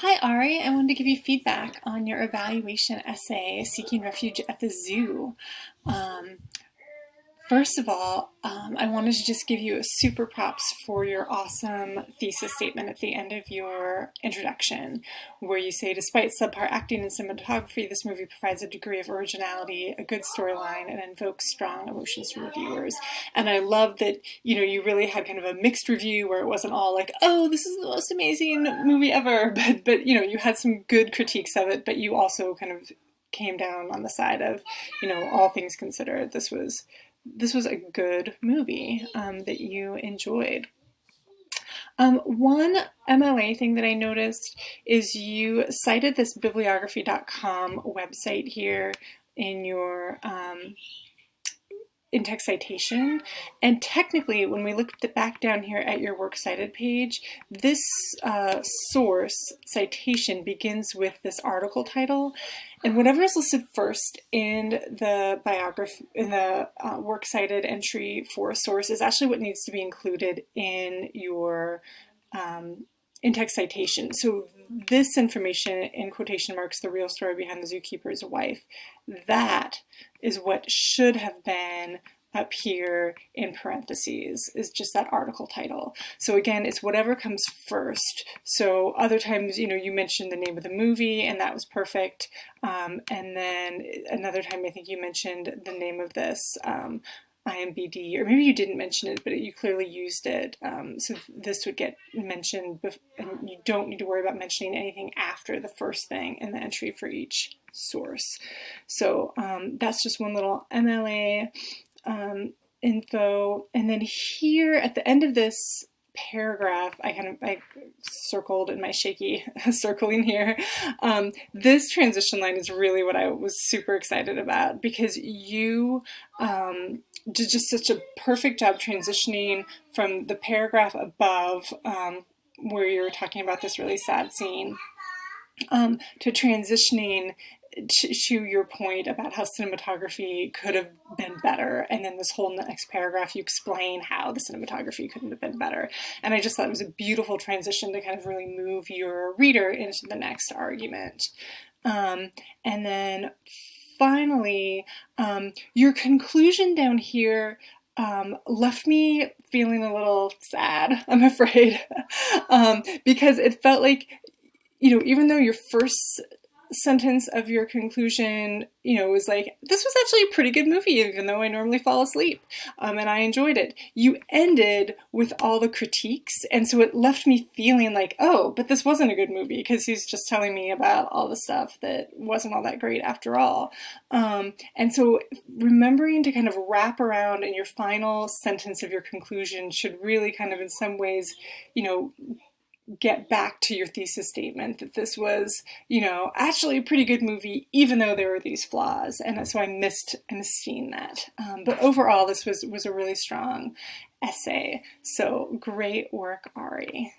Hi, Ari. I wanted to give you feedback on your evaluation essay, Seeking Refuge at the Zoo. Um, First of all, I wanted to just give you a super props for your awesome thesis statement at the end of your introduction, where you say, despite subpar acting and cinematography, this movie provides a degree of originality, a good storyline, and invokes strong emotions from the viewers. And I love that, you really had kind of a mixed review where it wasn't all like, oh, this is the most amazing movie ever, but you had some good critiques of it, but you also kind of came down on the side of, all things considered, this was a good movie that you enjoyed. One MLA thing that I noticed is you cited this bibliography.com website here in your in-text citation. And technically, when we look back down here at your works cited page, this source citation begins with this article title, and whatever is listed first in the biography, in the works cited entry for a source, is actually what needs to be included in your in-text citation. So this information, in quotation marks, the real story behind the zookeeper's wife, that is what should have been up here in parentheses, is just that article title. So again, it's whatever comes first. So other times, you mentioned the name of the movie, and that was perfect. And then another time, I think you mentioned the name of this IMBD, or maybe you didn't mention it, but you clearly used it. So this would get mentioned, and you don't need to worry about mentioning anything after the first thing in the entry for each source. So that's just one little MLA info. And then here at the end of this paragraph, I circled in my shaky circling here. This transition line is really what I was super excited about, because you did just such a perfect job transitioning from the paragraph above, where you're talking about this really sad scene, to transitioning to your point about how cinematography could have been better. And then this whole next paragraph, you explain how the cinematography couldn't have been better. And I just thought it was a beautiful transition to kind of really move your reader into the next argument. And then finally, your conclusion down here left me feeling a little sad, I'm afraid, because it felt like, even though your first sentence of your conclusion, was like, this was actually a pretty good movie, even though I normally fall asleep, and I enjoyed it. You ended with all the critiques, and so it left me feeling like, oh, but this wasn't a good movie, because he's just telling me about all the stuff that wasn't all that great after all. And so remembering to kind of wrap around in your final sentence of your conclusion should really kind of, in some ways, get back to your thesis statement that this was, actually a pretty good movie, even though there were these flaws. And so I missed seeing that. But overall, this was a really strong essay. So great work, Ari.